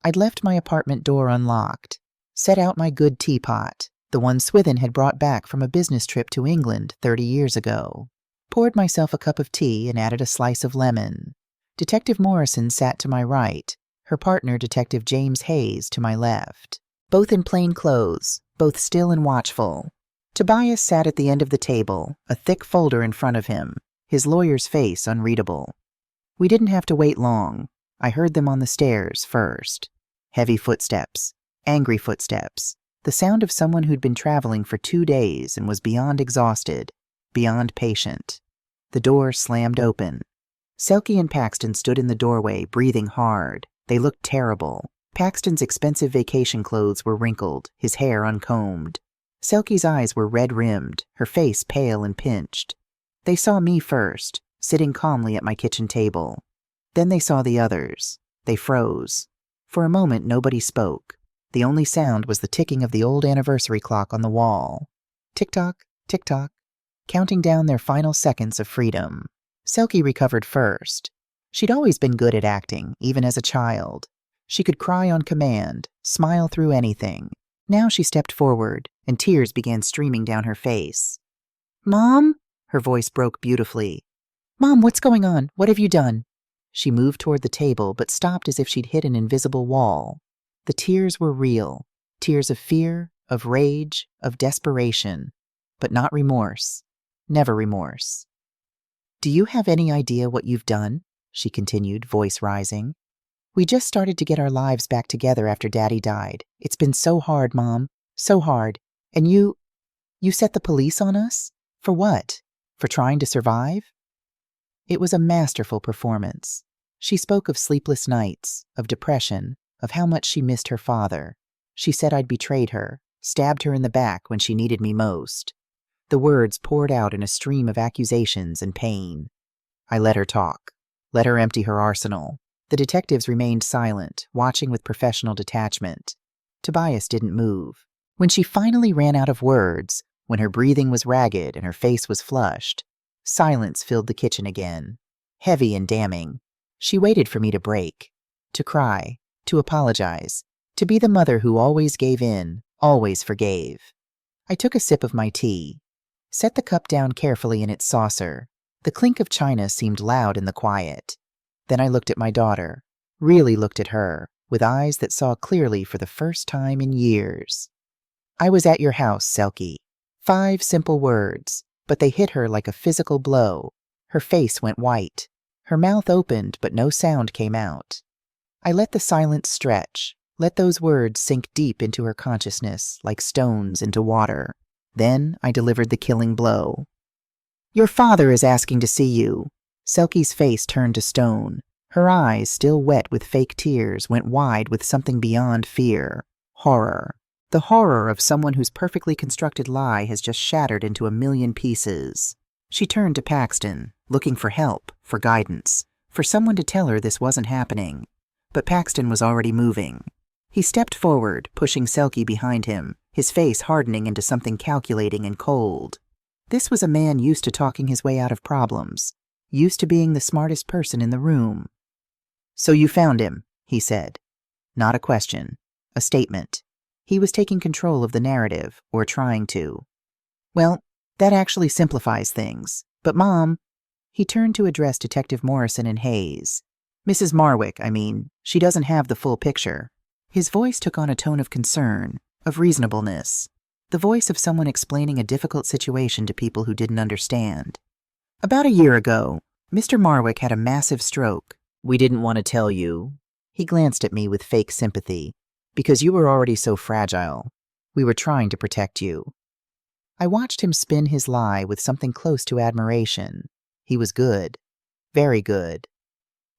I'd left my apartment door unlocked, set out my good teapot, the one Swithin had brought back from a business trip to England 30 years ago, poured myself a cup of tea and added a slice of lemon. Detective Morrison sat to my right, her partner, Detective James Hayes, to my left. Both in plain clothes, both still and watchful. Tobias sat at the end of the table, a thick folder in front of him, his lawyer's face unreadable. We didn't have to wait long. I heard them on the stairs first. Heavy footsteps, angry footsteps, the sound of someone who'd been traveling for 2 days and was beyond exhausted, beyond patient. The door slammed open. Selkie and Paxton stood in the doorway, breathing hard. They looked terrible. Paxton's expensive vacation clothes were wrinkled, his hair uncombed. Selkie's eyes were red-rimmed, her face pale and pinched. They saw me first, sitting calmly at my kitchen table. Then they saw the others. They froze. For a moment, nobody spoke. The only sound was the ticking of the old anniversary clock on the wall. Tick-tock, tick-tock, counting down their final seconds of freedom. Selkie recovered first. She'd always been good at acting, even as a child. She could cry on command, smile through anything. Now she stepped forward, and tears began streaming down her face. "Mom?" Her voice broke beautifully. "Mom, what's going on? What have you done?" She moved toward the table, but stopped as if she'd hit an invisible wall. The tears were real, tears of fear, of rage, of desperation, but not remorse, never remorse. "Do you have any idea what you've done?" she continued, voice rising. "We just started to get our lives back together after Daddy died. It's been so hard, Mom, so hard. And you set the police on us? For what? For trying to survive?" It was a masterful performance. She spoke of sleepless nights, of depression, of how much she missed her father. She said I'd betrayed her, stabbed her in the back when she needed me most. The words poured out in a stream of accusations and pain. I let her talk, let her empty her arsenal. The detectives remained silent, watching with professional detachment. Tobias didn't move. When she finally ran out of words, when her breathing was ragged and her face was flushed, silence filled the kitchen again, heavy and damning. She waited for me to break, to cry, to apologize, to be the mother who always gave in, always forgave. I took a sip of my tea, set the cup down carefully in its saucer. The clink of china seemed loud in the quiet. Then I looked at my daughter, really looked at her, with eyes that saw clearly for the first time in years. "I was at your house, Selkie." 5 simple words, but they hit her like a physical blow. Her face went white. Her mouth opened, but no sound came out. I let the silence stretch, let those words sink deep into her consciousness like stones into water. Then I delivered the killing blow. "Your father is asking to see you." Selkie's face turned to stone. Her eyes, still wet with fake tears, went wide with something beyond fear. Horror. The horror of someone whose perfectly constructed lie has just shattered into a million pieces. She turned to Paxton, looking for help, for guidance, for someone to tell her this wasn't happening. But Paxton was already moving. He stepped forward, pushing Selkie behind him, his face hardening into something calculating and cold. This was a man used to talking his way out of problems, used to being the smartest person in the room. "So you found him," he said. Not a question, a statement. He was taking control of the narrative, or trying to. "Well, that actually simplifies things. But Mom," he turned to address Detective Morrison and Hayes. "Mrs. Marwick, I mean, she doesn't have the full picture." His voice took on a tone of concern, of reasonableness, the voice of someone explaining a difficult situation to people who didn't understand. "About a year ago, Mr. Marwick had a massive stroke. We didn't want to tell you." He glanced at me with fake sympathy. "Because you were already so fragile. We were trying to protect you." I watched him spin his lie with something close to admiration. He was good. Very good.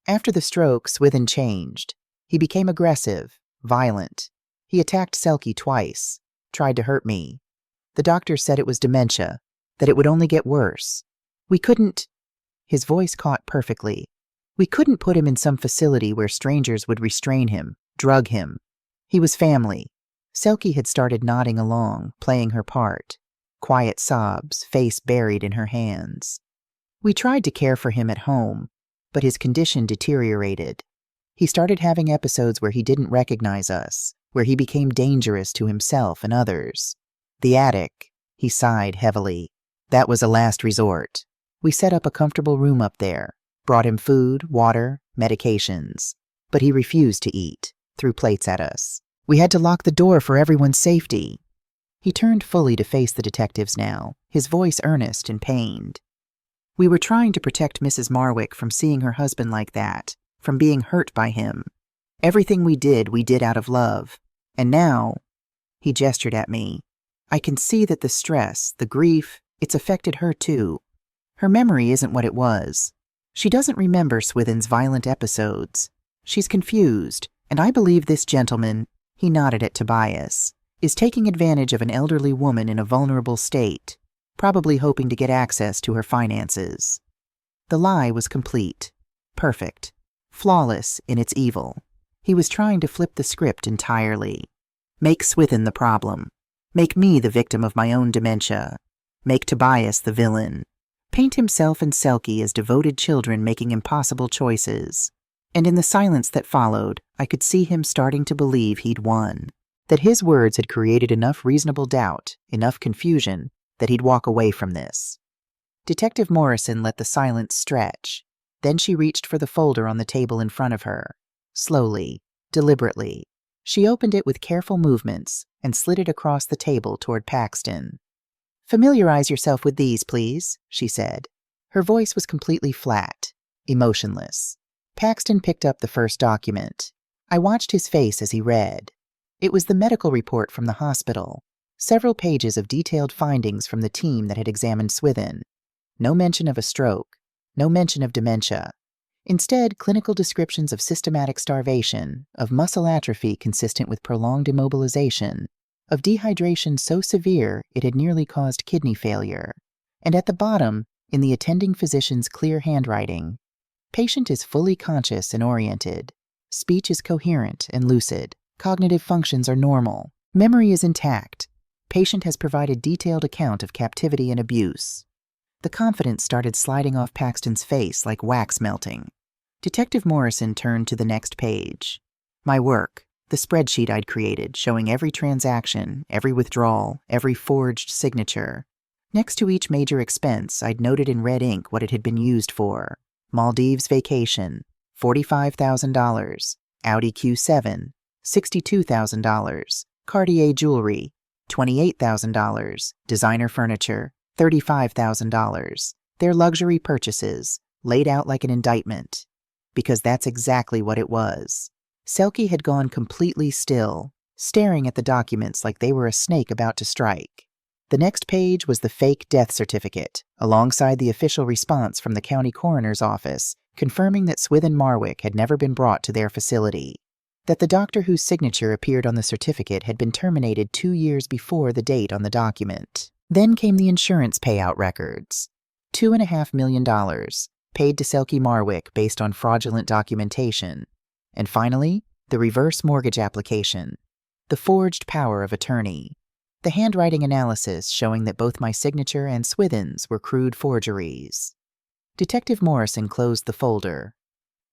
After the stroke, Swithin changed. He became aggressive, violent. He attacked Selkie twice, tried to hurt me. The doctor said it was dementia, that it would only get worse. We couldn't... His voice caught perfectly. We couldn't put him in some facility where strangers would restrain him, drug him. He was family. Selkie had started nodding along, playing her part. Quiet sobs, face buried in her hands. We tried to care for him at home, but his condition deteriorated. He started having episodes where he didn't recognize us, where he became dangerous to himself and others. The attic, he sighed heavily. That was a last resort. We set up a comfortable room up there, brought him food, water, medications. But he refused to eat, threw plates at us. We had to lock the door for everyone's safety. He turned fully to face the detectives now, his voice earnest and pained. "We were trying to protect Mrs. Marwick from seeing her husband like that, from being hurt by him. Everything we did out of love. And now," he gestured at me, "I can see that the stress, the grief, it's affected her too. Her memory isn't what it was. She doesn't remember Swithin's violent episodes. She's confused, and I believe this gentleman," he nodded at Tobias, "is taking advantage of an elderly woman in a vulnerable state, probably hoping to get access to her finances." The lie was complete, perfect, flawless in its evil. He was trying to flip the script entirely. Make Swithin the problem. Make me the victim of my own dementia. Make Tobias the villain. Paint himself and Selkie as devoted children making impossible choices. And in the silence that followed, I could see him starting to believe he'd won, that his words had created enough reasonable doubt, enough confusion, that he'd walk away from this. Detective Morrison let the silence stretch. Then she reached for the folder on the table in front of her. Slowly, deliberately, she opened it with careful movements and slid it across the table toward Paxton. "Familiarize yourself with these, please," she said. Her voice was completely flat, emotionless. Paxton picked up the first document. I watched his face as he read. It was the medical report from the hospital. Several pages of detailed findings from the team that had examined Swithin. No mention of a stroke, no mention of dementia. Instead, clinical descriptions of systematic starvation, of muscle atrophy consistent with prolonged immobilization, of dehydration so severe it had nearly caused kidney failure. And at the bottom, in the attending physician's clear handwriting, patient is fully conscious and oriented. Speech is coherent and lucid. Cognitive functions are normal. Memory is intact. Patient has provided detailed account of captivity and abuse. The confidence started sliding off Paxton's face like wax melting. Detective Morrison turned to the next page. My work, the spreadsheet I'd created showing every transaction, every withdrawal, every forged signature. Next to each major expense, I'd noted in red ink what it had been used for. Maldives vacation, $45,000. Audi Q7, $62,000. Cartier jewelry, $28,000. Designer furniture, $35,000. Their luxury purchases, laid out like an indictment. Because that's exactly what it was. Selkie had gone completely still, staring at the documents like they were a snake about to strike. The next page was the fake death certificate, alongside the official response from the county coroner's office, confirming that Swithin Marwick had never been brought to their facility, that the doctor whose signature appeared on the certificate had been terminated 2 years before the date on the document. Then came the insurance payout records. $2.5 million, paid to Selkie Marwick based on fraudulent documentation. And finally, the reverse mortgage application, the forged power of attorney, the handwriting analysis showing that both my signature and Swithin's were crude forgeries. Detective Morrison closed the folder.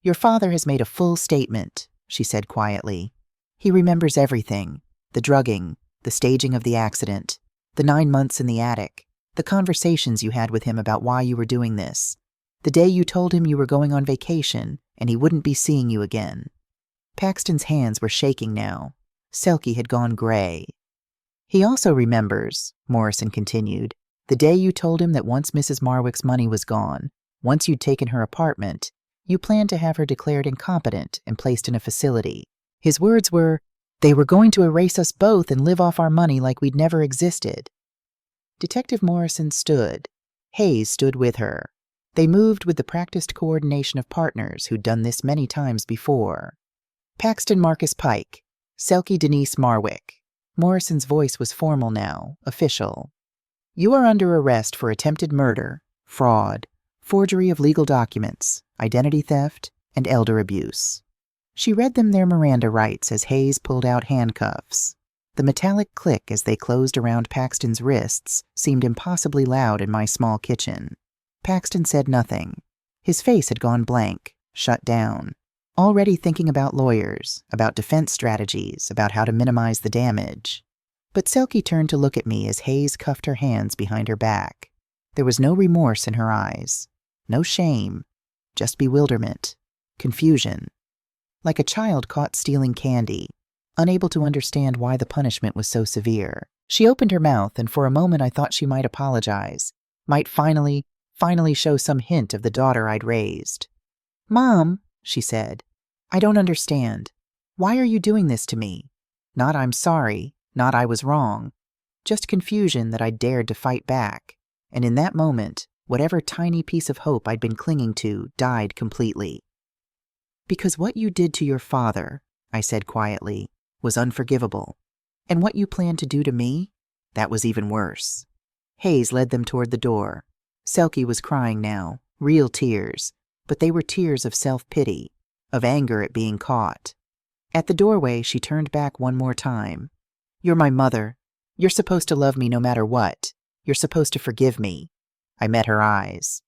"Your father has made a full statement," she said quietly. "He remembers everything, the drugging, the staging of the accident, the 9 months in the attic, the conversations you had with him about why you were doing this, the day you told him you were going on vacation and he wouldn't be seeing you again." Paxton's hands were shaking now. Selkie had gone gray. "He also remembers," Morrison continued, "the day you told him that once Mrs. Marwick's money was gone, once you'd taken her apartment, you planned to have her declared incompetent and placed in a facility. His words were, 'They were going to erase us both and live off our money like we'd never existed.'" Detective Morrison stood. Hayes stood with her. They moved with the practiced coordination of partners who'd done this many times before. "Paxton Marcus Pike, Selkie Denise Marwick." Morrison's voice was formal now, official. "You are under arrest for attempted murder, fraud, forgery of legal documents, identity theft, and elder abuse." She read them their Miranda rights as Hayes pulled out handcuffs. The metallic click as they closed around Paxton's wrists seemed impossibly loud in my small kitchen. Paxton said nothing. His face had gone blank, shut down. Already thinking about lawyers, about defense strategies, about how to minimize the damage. But Selkie turned to look at me as Hayes cuffed her hands behind her back. There was no remorse in her eyes, no shame, just bewilderment, confusion. Like a child caught stealing candy, unable to understand why the punishment was so severe. She opened her mouth, and for a moment I thought she might apologize, might finally show some hint of the daughter I'd raised. "Mom," she said, "I don't understand. Why are you doing this to me? Not I'm sorry, not I was wrong. Just confusion that I dared to fight back. And in that moment, whatever tiny piece of hope I'd been clinging to died completely." "Because what you did to your father," I said quietly, "was unforgivable. And what you planned to do to me, that was even worse." Hayes led them toward the door. Selkie was crying now, real tears, but they were tears of self-pity, of anger at being caught. At the doorway, she turned back one more time. "You're my mother. You're supposed to love me no matter what. You're supposed to forgive me." I met her eyes.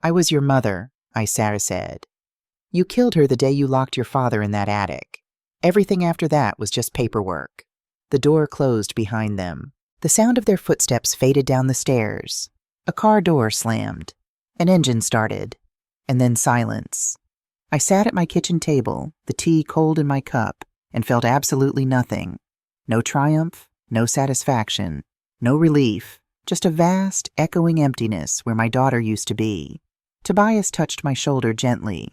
"I was your mother," I said. "You killed her the day you locked your father in that attic. Everything after that was just paperwork." The door closed behind them. The sound of their footsteps faded down the stairs. A car door slammed. An engine started. And then silence. I sat at my kitchen table, the tea cold in my cup, and felt absolutely nothing. No triumph, no satisfaction, no relief, just a vast, echoing emptiness where my daughter used to be. Tobias touched my shoulder gently.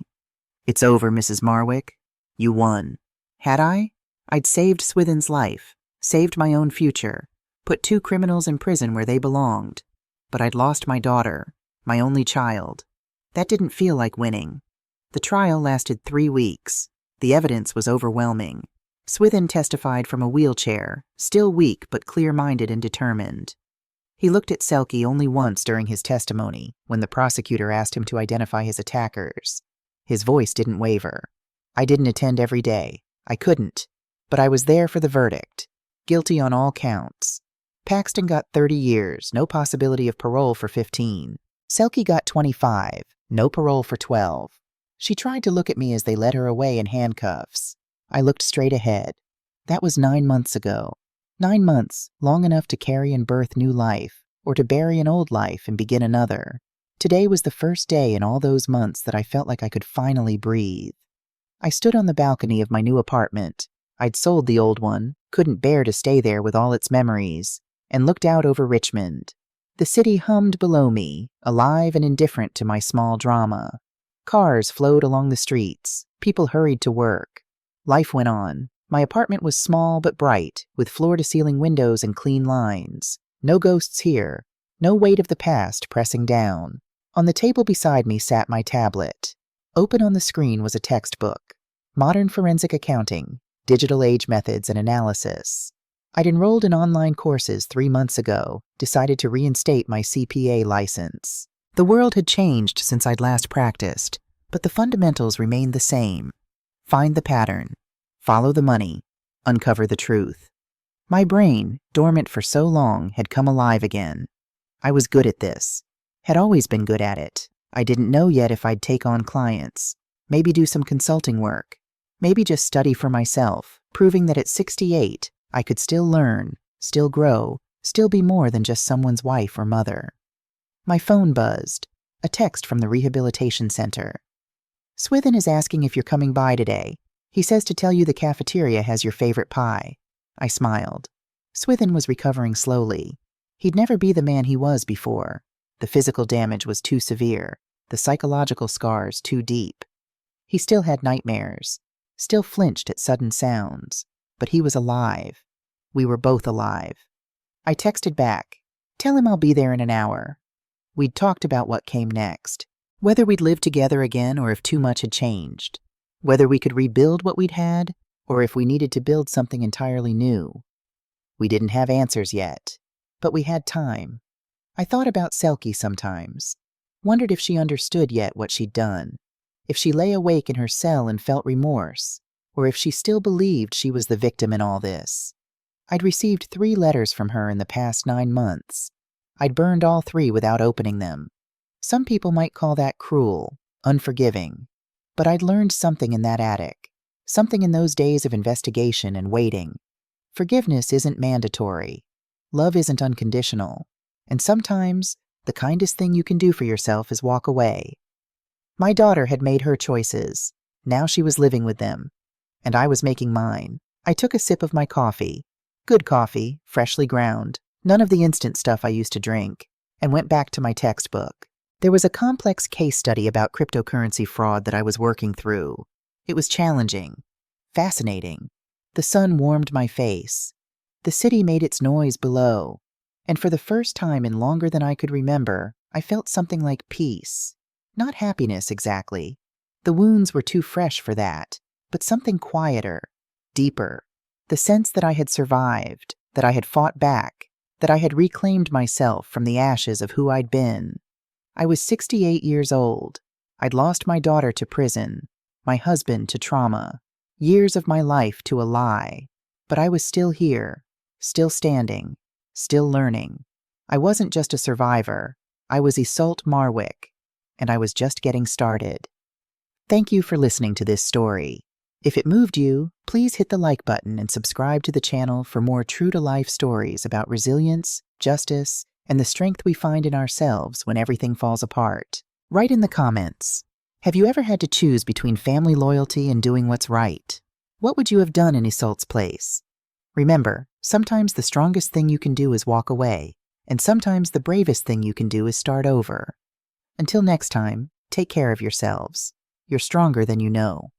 "It's over, Mrs. Marwick. You won." Had I? I'd saved Swithin's life, saved my own future, put 2 criminals in prison where they belonged. But I'd lost my daughter, my only child. That didn't feel like winning. The trial lasted 3 weeks. The evidence was overwhelming. Swithin testified from a wheelchair, still weak but clear-minded and determined. He looked at Selkie only once during his testimony, when the prosecutor asked him to identify his attackers. His voice didn't waver. I didn't attend every day. I couldn't. But I was there for the verdict. Guilty on all counts. Paxton got 30 years, no possibility of parole for 15. Selkie got 25, no parole for 12. She tried to look at me as they led her away in handcuffs. I looked straight ahead. That was 9 months ago. 9 months, long enough to carry and birth new life, or to bury an old life and begin another. Today was the first day in all those months that I felt like I could finally breathe. I stood on the balcony of my new apartment. I'd sold the old one, couldn't bear to stay there with all its memories, and looked out over Richmond. The city hummed below me, alive and indifferent to my small drama. Cars flowed along the streets. People hurried to work. Life went on. My apartment was small but bright, with floor-to-ceiling windows and clean lines. No ghosts here. No weight of the past pressing down. On the table beside me sat my tablet. Open on the screen was a textbook. Modern Forensic Accounting, Digital Age Methods and Analysis. I'd enrolled in online courses 3 months ago, decided to reinstate my CPA license. The world had changed since I'd last practiced, but the fundamentals remained the same. Find the pattern. Follow the money. Uncover the truth. My brain, dormant for so long, had come alive again. I was good at this. Had always been good at it. I didn't know yet if I'd take on clients. Maybe do some consulting work. Maybe just study for myself, proving that at 68, I could still learn, still grow, still be more than just someone's wife or mother. My phone buzzed. A text from the rehabilitation center. Swithin is asking if you're coming by today. He says to tell you the cafeteria has your favorite pie. I smiled. Swithin was recovering slowly. He'd never be the man he was before. The physical damage was too severe, the psychological scars too deep. He still had nightmares, still flinched at sudden sounds, but he was alive. We were both alive. I texted back, "Tell him I'll be there in an hour." We'd talked about what came next, whether we'd live together again or if too much had changed, whether we could rebuild what we'd had or if we needed to build something entirely new. We didn't have answers yet, but we had time. I thought about Selkie sometimes, wondered if she understood yet what she'd done, if she lay awake in her cell and felt remorse, or if she still believed she was the victim in all this. I'd received 3 letters from her in the past 9 months. I'd burned all 3 without opening them. Some people might call that cruel, unforgiving, but I'd learned something in that attic, something in those days of investigation and waiting. Forgiveness isn't mandatory. Love isn't unconditional. And sometimes, the kindest thing you can do for yourself is walk away. My daughter had made her choices. Now she was living with them. And I was making mine. I took a sip of my coffee. Good coffee, freshly ground, none of the instant stuff I used to drink, and went back to my textbook. There was a complex case study about cryptocurrency fraud that I was working through. It was challenging, fascinating. The sun warmed my face. The city made its noise below. And for the first time in longer than I could remember, I felt something like peace. Not happiness exactly. The wounds were too fresh for that, but something quieter, deeper. The sense that I had survived, that I had fought back, that I had reclaimed myself from the ashes of who I'd been. I was 68 years old. I'd lost my daughter to prison, my husband to trauma, years of my life to a lie. But I was still here, still standing, still learning. I wasn't just a survivor. I was Iseult Marwick, and I was just getting started. Thank you for listening to this story. If it moved you, please hit the like button and subscribe to the channel for more true-to-life stories about resilience, justice, and the strength we find in ourselves when everything falls apart. Write in the comments. Have you ever had to choose between family loyalty and doing what's right? What would you have done in Iseult's place? Remember, sometimes the strongest thing you can do is walk away, and sometimes the bravest thing you can do is start over. Until next time, take care of yourselves. You're stronger than you know.